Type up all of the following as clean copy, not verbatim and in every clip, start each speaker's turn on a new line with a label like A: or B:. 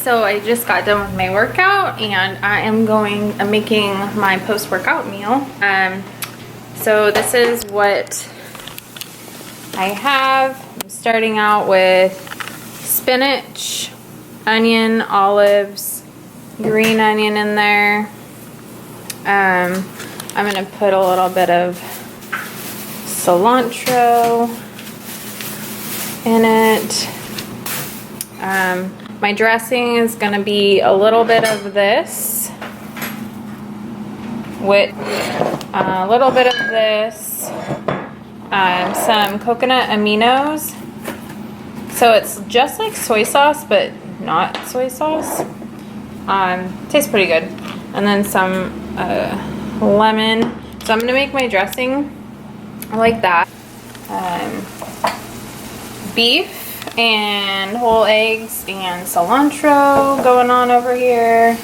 A: so I just got done with my workout and I'm making my post-workout meal. So this is what I have. I'm starting out with spinach, onion, olives, green onion in there. I'm gonna put a little bit of cilantro in it. My dressing is gonna be a little bit of this with a little bit of this, some coconut aminos. So it's just like soy sauce, but not soy sauce. Tastes pretty good. And then some lemon. So I'm gonna make my dressing like that. Beef and whole eggs and cilantro going on over here.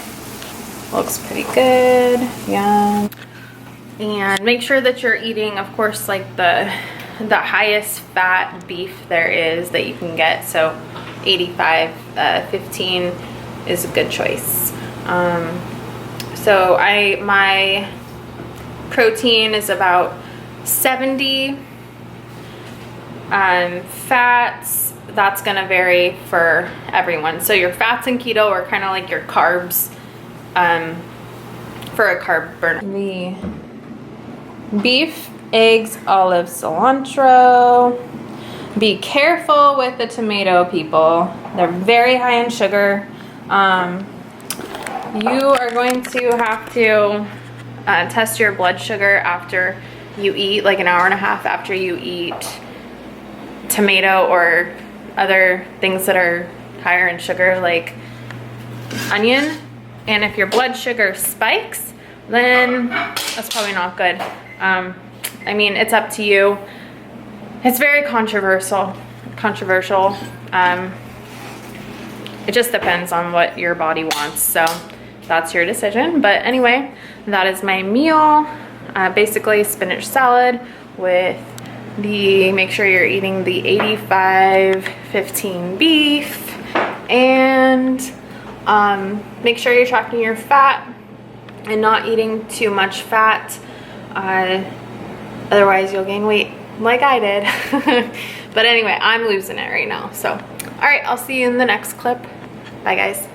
A: Looks pretty good. Yum. And make sure that you're eating, of course, like the highest fat beef there is that you can get. So 85-15 is a good choice. So my protein is about 70. Fats, that's gonna vary for everyone. So your fats in keto are kind of like your carbs for a carb burner. The beef, eggs, olives, cilantro. Be careful with the tomato, people. They're very high in sugar. You are going to have to test your blood sugar after you eat, like an hour and a half after you eat tomato or other things that are higher in sugar, like onion. And if your blood sugar spikes, then that's probably not good. I mean, it's up to you. It's very controversial. It just depends on what your body wants, so that's your decision. But anyway, that is my meal. Basically spinach salad with make sure you're eating the 85-15 beef, and make sure you're tracking your fat and not eating too much fat. Otherwise you'll gain weight like I did. But anyway, I'm losing it right now. So, all right, I'll see you in the next clip. Bye, guys.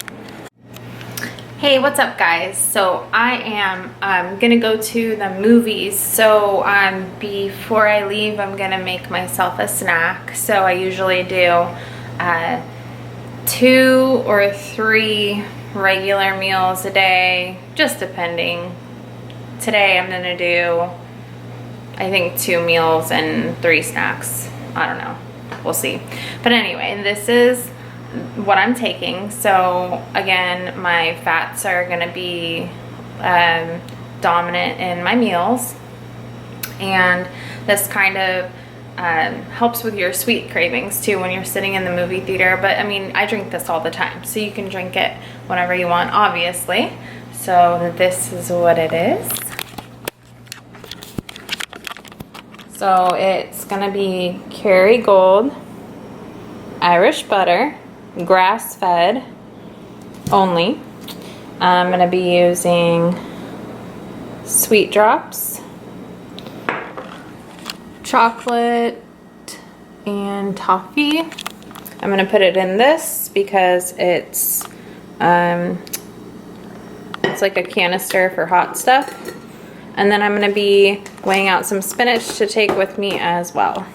A: Hey, what's up, guys? So I am gonna go to the movies. So before I leave, I'm gonna make myself a snack. So I usually do 2 or 3 regular meals a day, just depending. Today I'm gonna do, I think, 2 meals and 3 snacks. I don't know, we'll see. But anyway, this is what I'm taking. So again, my fats are gonna be dominant in my meals, and this kind of helps with your sweet cravings too when you're sitting in the movie theater. But I mean, I drink this all the time, so you can drink it whenever you want, obviously. So this is what it is. So it's gonna be Kerrygold, Irish butter, grass-fed only. I'm gonna be using Sweet Drops, chocolate, and toffee. I'm gonna put it in this because it's like a canister for hot stuff. And then I'm gonna be weighing out some spinach to take with me as well.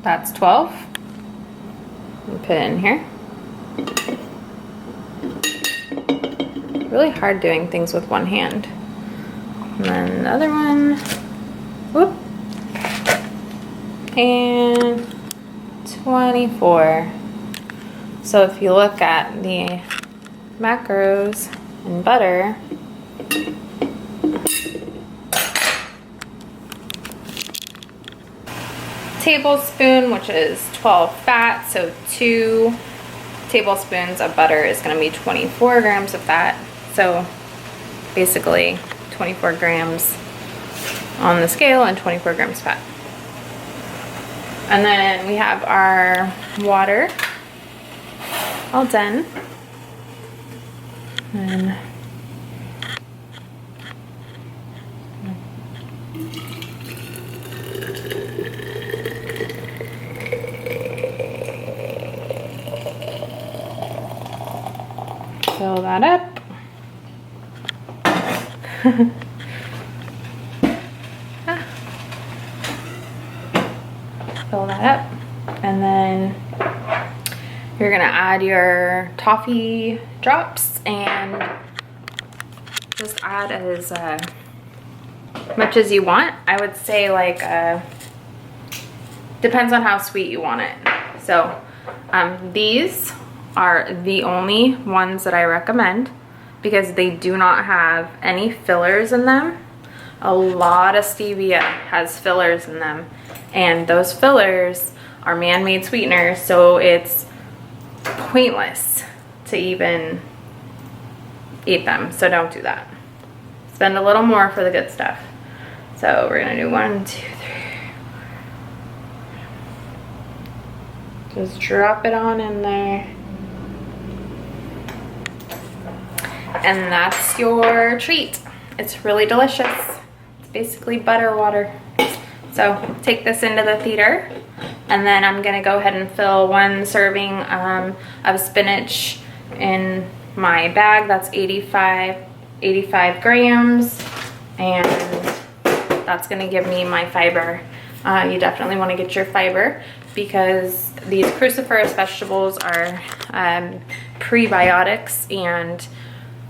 A: That's 12. Put it in here. Really hard doing things with one hand. And then the other one, whoop, and 24. So if you look at the macros in butter, tablespoon, which is 12 fat, so 2 tablespoons of butter is going to be 24 grams of fat. So basically 24 grams on the scale and 24 grams fat. And then we have our water all done. And fill that up. Fill that up, and then you're gonna add your toffee drops and just add as much as you want. I would say like depends on how sweet you want it. So these are the only ones that I recommend because they do not have any fillers in them. A lot of stevia has fillers in them, and those fillers are man-made sweeteners, so it's pointless to even eat them, so don't do that. Spend a little more for the good stuff. So we're gonna do 1, 2, 3. Just drop it on in there. And that's your treat. It's really delicious. It's basically butter water. So take this into the theater, and then I'm gonna go ahead and fill 1 serving of spinach in my bag. That's 85 grams, and that's gonna give me my fiber. You definitely wanna get your fiber because these cruciferous vegetables are prebiotics, and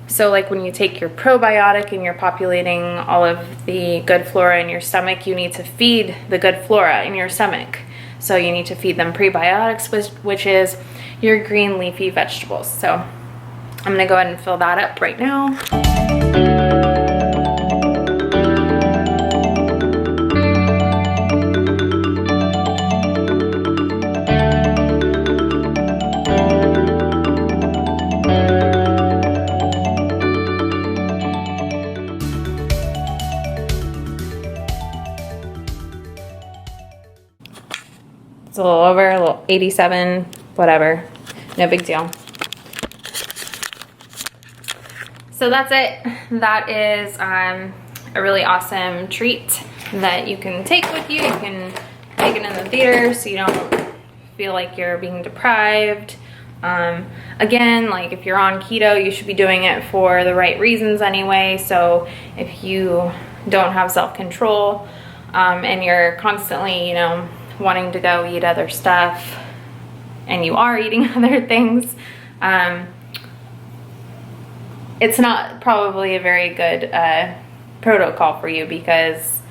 A: so like when you take your probiotic and you're populating all of the good flora in your stomach, you need to feed the good flora in your stomach. So you need to feed them prebiotics, which is your green leafy vegetables. So I'm gonna go ahead and fill that up right now. It's a little over, a little 87, whatever, no big deal. So that's it. That is a really awesome treat that you can take with you. You can take it in the theater so you don't feel like you're being deprived. Again, like if you're on keto, you should be doing it for the right reasons anyway. So if you don't have self-control and you're constantly, you know, wanting to go eat other stuff and you are eating other things, it's not probably a very good protocol for you because,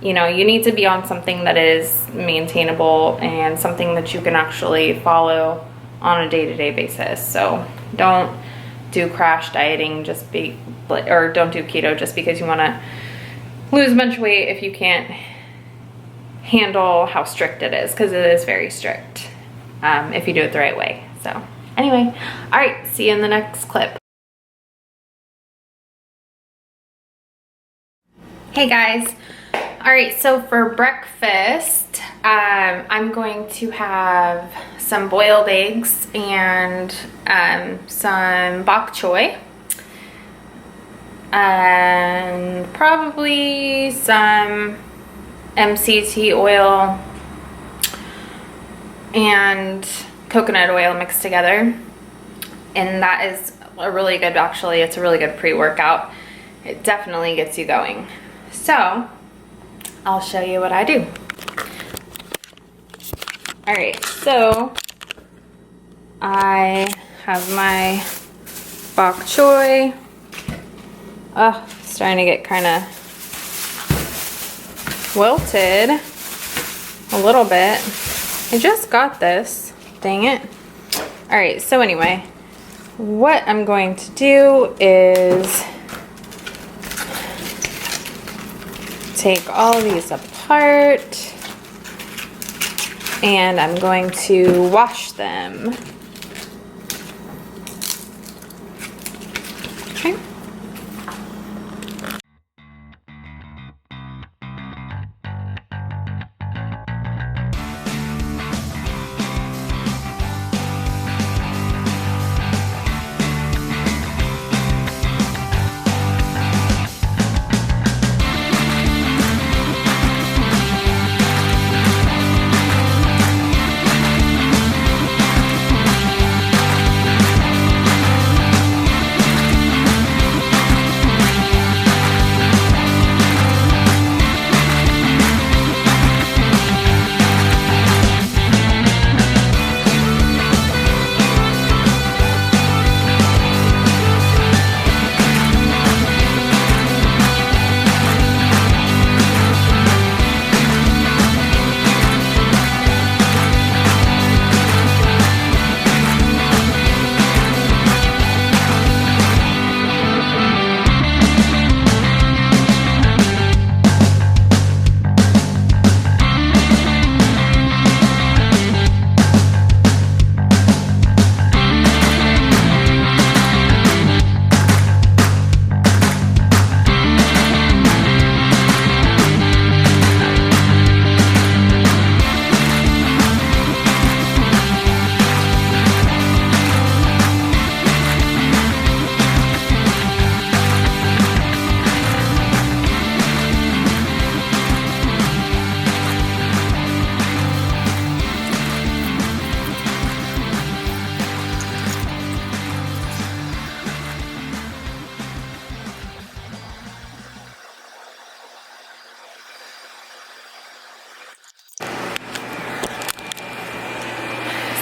A: you know, you need to be on something that is maintainable and something that you can actually follow on a day-to-day basis. So don't do crash dieting or don't do keto just because you want to lose a bunch of weight if you can't handle how strict it is, because it is very strict if you do it the right way. So anyway, all right, see you in the next clip. Hey guys, all right, so for breakfast I'm going to have some boiled eggs and some bok choy and probably some MCT oil and coconut oil mixed together, and that is a really good, actually it's a really good pre-workout. It definitely gets you going. So I'll show you what I do. All right, so I have my bok choy. Oh, starting to get kind of wilted a little bit. I just got this, dang it. All right, so anyway, what I'm going to do is take all of these apart and I'm going to wash them. Okay.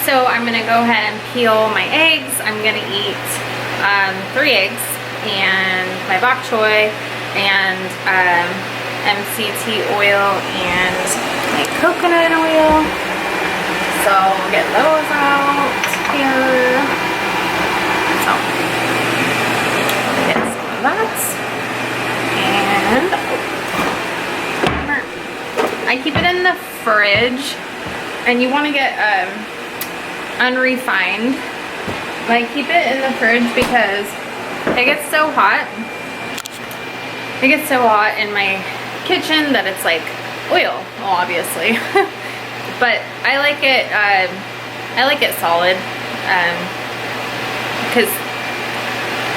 A: So I'm gonna go ahead and peel my eggs. I'm gonna eat 3 eggs and my bok choy and MCT oil and my coconut oil. So we'll get those out here. So get some of that. And I keep it in the fridge, and you want to get unrefined. I keep it in the fridge because it gets so hot. It gets so hot in my kitchen that it's like oil, well, obviously. But I like it solid, because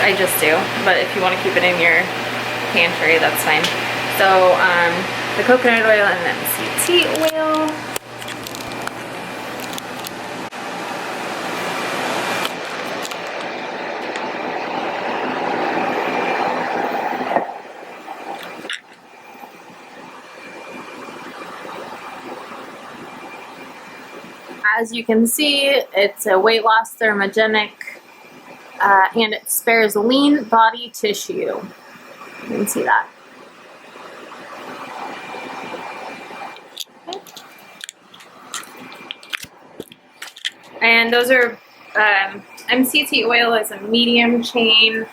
A: I just do. But if you want to keep it in your pantry, that's fine. So the coconut oil and the MCT oil. As you can see, it's a weight loss thermogenic, and it spares lean body tissue. You can see that. Okay. And those are, MCT oil is a medium chain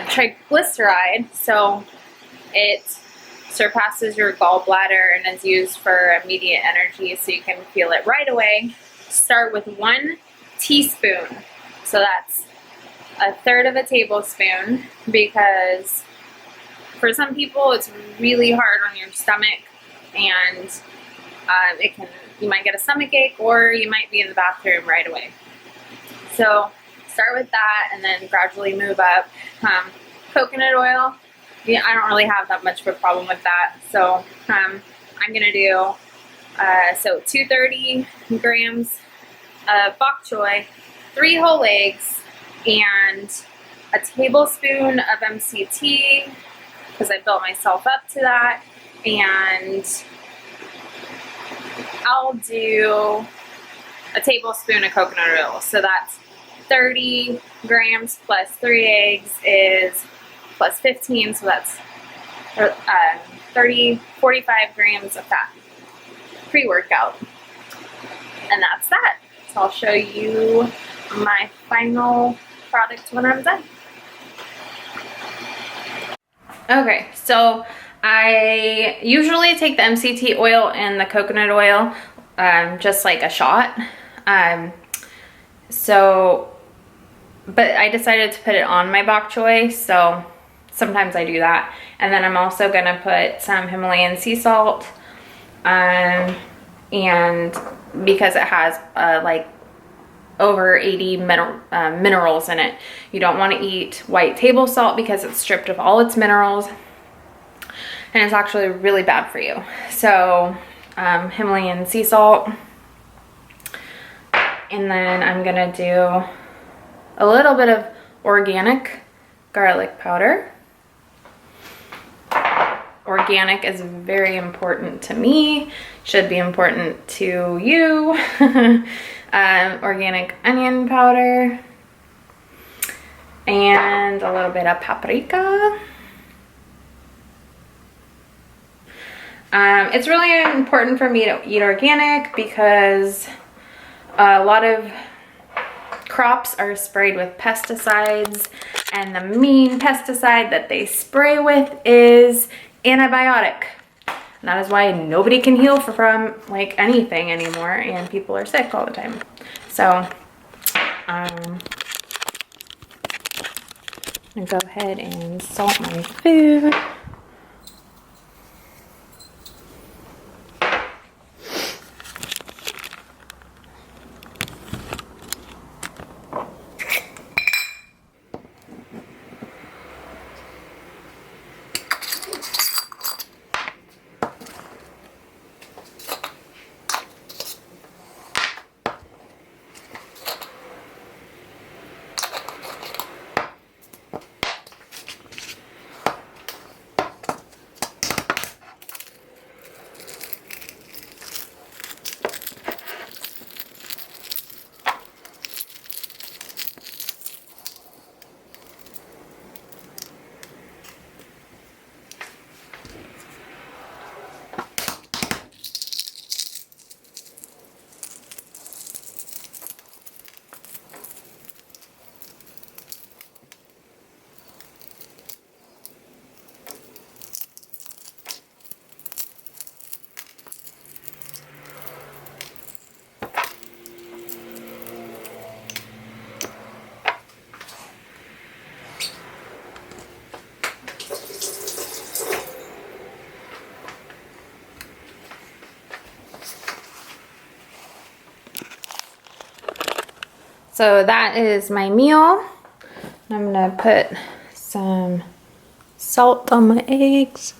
A: triglyceride, so it surpasses your gallbladder and is used for immediate energy, so you can feel it right away. Start with 1 teaspoon. So that's 1/3 of a tablespoon, because for some people it's really hard on your stomach, and you might get a stomach ache, or you might be in the bathroom right away. So start with that and then gradually move up. Coconut oil, yeah, I don't really have that much of a problem with that. So I'm gonna do 230 grams of bok choy, 3 whole eggs, and a tablespoon of MCT, because I built myself up to that, and I'll do a tablespoon of coconut oil. So that's 30 grams plus 3 eggs is plus 15, so that's 30, 45 grams of fat pre-workout. And that's that. So I'll show you my final product when I'm done. Okay, so I usually take the MCT oil and the coconut oil, just like a shot. But I decided to put it on my bok choy, so sometimes I do that. And then I'm also gonna put some Himalayan sea salt, and because it has like over 80 minerals in it. You don't want to eat white table salt because it's stripped of all its minerals, and it's actually really bad for you. So Himalayan sea salt, and then I'm gonna do a little bit of organic garlic powder. Organic is very important to me, should be important to you. Organic onion powder, and a little bit of paprika. It's really important for me to eat organic because a lot of crops are sprayed with pesticides, and the main pesticide that they spray with is antibiotic. And that is why nobody can heal from like anything anymore, and people are sick all the time. So I'm gonna go ahead and salt my food. So that is my meal. I'm gonna put some salt on my eggs.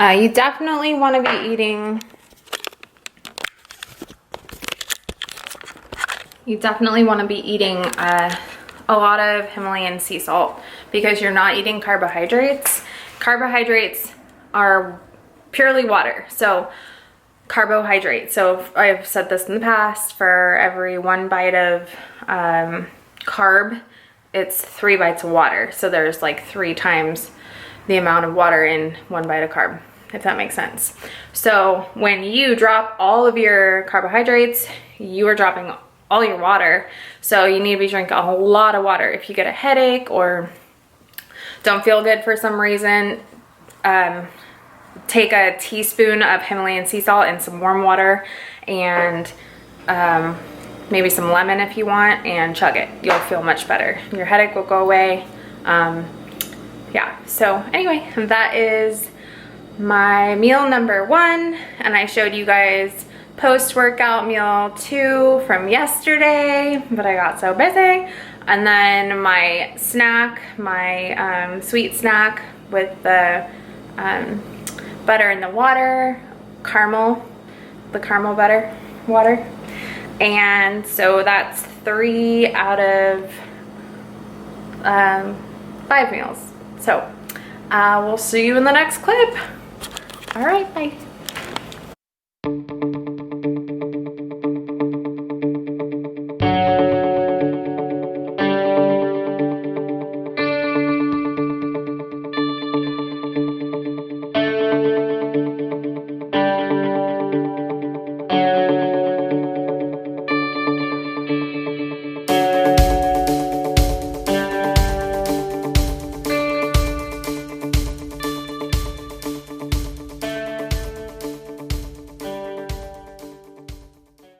A: You definitely want to be eating a lot of Himalayan sea salt because you're not eating carbohydrates. Carbohydrates are purely water. So carbohydrates. So I've said this in the past, for every 1 bite of carb, it's 3 bites of water. So there's like 3 times the amount of water in 1 bite of carb, if that makes sense. So when you drop all of your carbohydrates, you are dropping all your water. So you need to be drinking a lot of water. If you get a headache or don't feel good for some reason, take a teaspoon of Himalayan sea salt and some warm water, and maybe some lemon if you want, and chug it. You'll feel much better. Your headache will go away. Yeah, so anyway, that is my meal number 1, and I showed you guys post-workout meal 2 from yesterday, but I got so busy. And then my snack, my sweet snack with the butter in the water, the caramel butter water. And so that's 3 out of 5 meals. So we'll see you in the next clip. All right, bye.